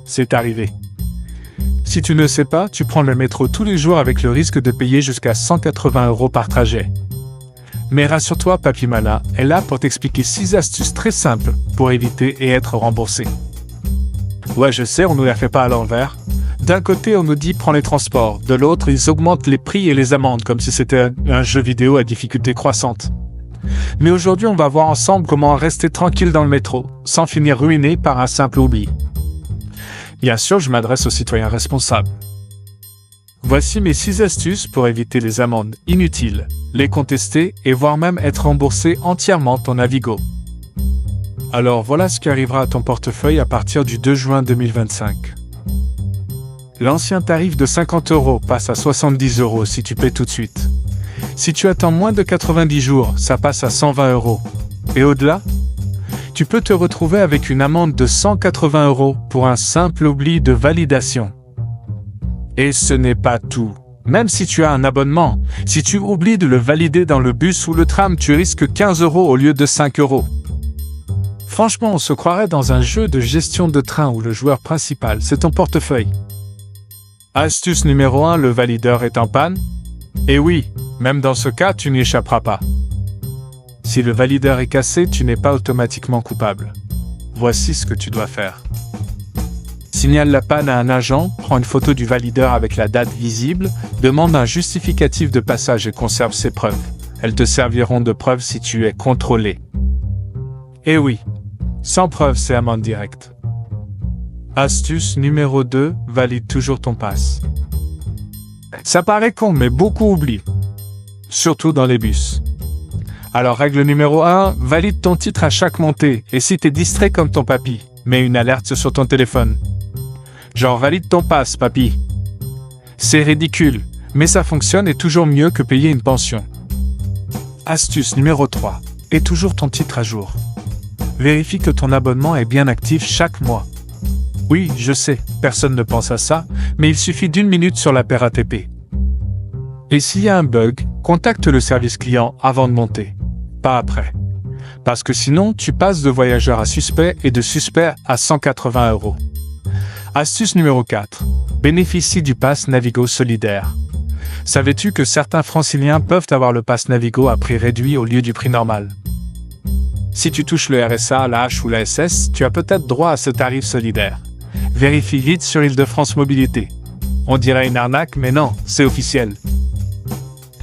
c'est arrivé. Si tu ne sais pas, tu prends le métro tous les jours avec le risque de payer jusqu'à 180 € par trajet. Mais rassure-toi, Papy Malin est là pour t'expliquer 6 astuces très simples pour éviter et être remboursé. Ouais, je sais, on nous la fait pas à l'envers. D'un côté, on nous dit prends les transports, de l'autre, ils augmentent les prix et les amendes comme si c'était un jeu vidéo à difficulté croissante. Mais aujourd'hui, on va voir ensemble comment rester tranquille dans le métro, sans finir ruiné par un simple oubli. Bien sûr, je m'adresse aux citoyens responsables. Voici mes 6 astuces pour éviter les amendes inutiles, les contester et voire même être remboursé entièrement ton Navigo. Alors voilà ce qui arrivera à ton portefeuille à partir du 2 juin 2025. L'ancien tarif de 50 € passe à 70 € si tu paies tout de suite. Si tu attends moins de 90 jours, ça passe à 120 €. Et au-delà, tu peux te retrouver avec une amende de 180 € pour un simple oubli de validation. Et ce n'est pas tout. Même si tu as un abonnement, si tu oublies de le valider dans le bus ou le tram, tu risques 15 € au lieu de 5 €. Franchement, on se croirait dans un jeu de gestion de train où le joueur principal, c'est ton portefeuille. Astuce numéro 1, le valideur est en panne? Et oui, même dans ce cas, tu n'y échapperas pas. Si le valideur est cassé, tu n'es pas automatiquement coupable. Voici ce que tu dois faire. Signale la panne à un agent, prends une photo du valideur avec la date visible, demande un justificatif de passage et conserve ses preuves. Elles te serviront de preuve si tu es contrôlé. Et oui, sans preuve, c'est amende directe. Astuce numéro 2, valide toujours ton pass. Ça paraît con, mais beaucoup oublient. Surtout dans les bus. Alors règle numéro 1, valide ton titre à chaque montée, et si t'es distrait comme ton papy, mets une alerte sur ton téléphone. Genre valide ton pass, papy. C'est ridicule, mais ça fonctionne et toujours mieux que payer une pension. Astuce numéro 3, aie toujours ton titre à jour. Vérifie que ton abonnement est bien actif chaque mois. Oui, je sais, personne ne pense à ça, mais il suffit d'1 minute sur l'app RATP. Et s'il y a un bug, contacte le service client avant de monter, pas après. Parce que sinon, tu passes de voyageur à suspect et de suspect à 180 €. Astuce numéro 4. Bénéficie du pass Navigo solidaire. Savais-tu que certains franciliens peuvent avoir le pass Navigo à prix réduit au lieu du prix normal? Si tu touches le RSA, la H ou la SS, tu as peut-être droit à ce tarif solidaire. Vérifie vite sur Île-de-France Mobilité. On dirait une arnaque, mais non, c'est officiel.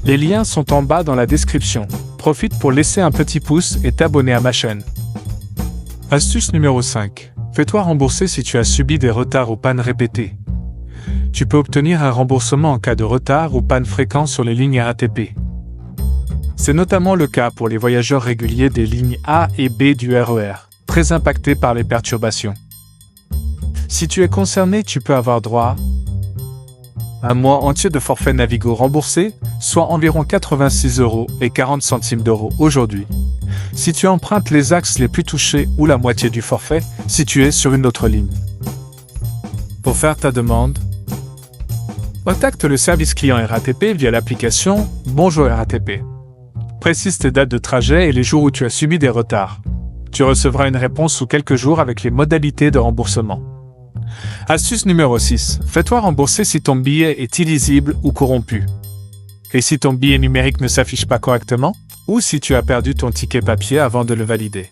Les liens sont en bas dans la description. Profite pour laisser un petit pouce et t'abonner à ma chaîne. Astuce numéro 5. Fais-toi rembourser si tu as subi des retards ou pannes répétées. Tu peux obtenir un remboursement en cas de retard ou panne fréquent sur les lignes RATP. C'est notamment le cas pour les voyageurs réguliers des lignes A et B du RER, très impactés par les perturbations. Si tu es concerné, tu peux avoir droit à un mois entier de forfait Navigo remboursé, soit environ 86 € et 40 centimes d'euros aujourd'hui. Si tu empruntes les axes les plus touchés ou la moitié du forfait, si tu es sur une autre ligne. Pour faire ta demande, contacte le service client RATP via l'application Bonjour RATP. Précise tes dates de trajet et les jours où tu as subi des retards. Tu recevras une réponse sous quelques jours avec les modalités de remboursement. Astuce numéro 6. Fais-toi rembourser si ton billet est illisible ou corrompu. Et si ton billet numérique ne s'affiche pas correctement, ou si tu as perdu ton ticket papier avant de le valider.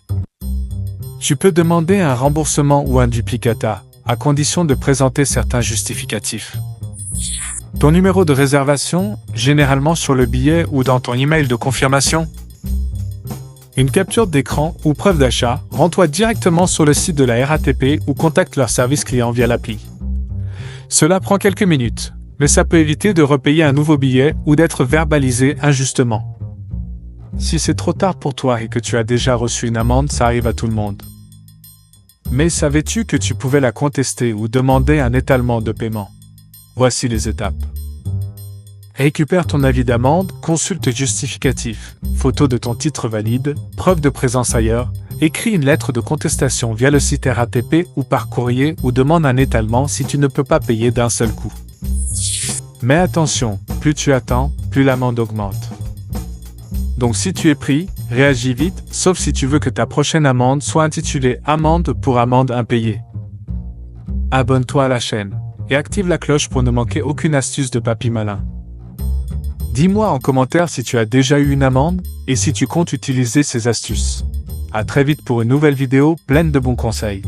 Tu peux demander un remboursement ou un duplicata, à condition de présenter certains justificatifs. Ton numéro de réservation, généralement sur le billet ou dans ton email de confirmation. Une capture d'écran ou preuve d'achat, rends-toi directement sur le site de la RATP ou contacte leur service client via l'appli. Cela prend quelques minutes, mais ça peut éviter de repayer un nouveau billet ou d'être verbalisé injustement. Si c'est trop tard pour toi et que tu as déjà reçu une amende, ça arrive à tout le monde. Mais savais-tu que tu pouvais la contester ou demander un étalement de paiement? Voici les étapes. Récupère ton avis d'amende, consulte justificatif, photo de ton titre valide, preuve de présence ailleurs, écris une lettre de contestation via le site RATP ou par courrier ou demande un étalement si tu ne peux pas payer d'un seul coup. Mais attention, plus tu attends, plus l'amende augmente. Donc si tu es pris, réagis vite, sauf si tu veux que ta prochaine amende soit intitulée « Amende pour amende impayée ». Abonne-toi à la chaîne et active la cloche pour ne manquer aucune astuce de Papy Malin. Dis-moi en commentaire si tu as déjà eu une amende et si tu comptes utiliser ces astuces. À très vite pour une nouvelle vidéo pleine de bons conseils.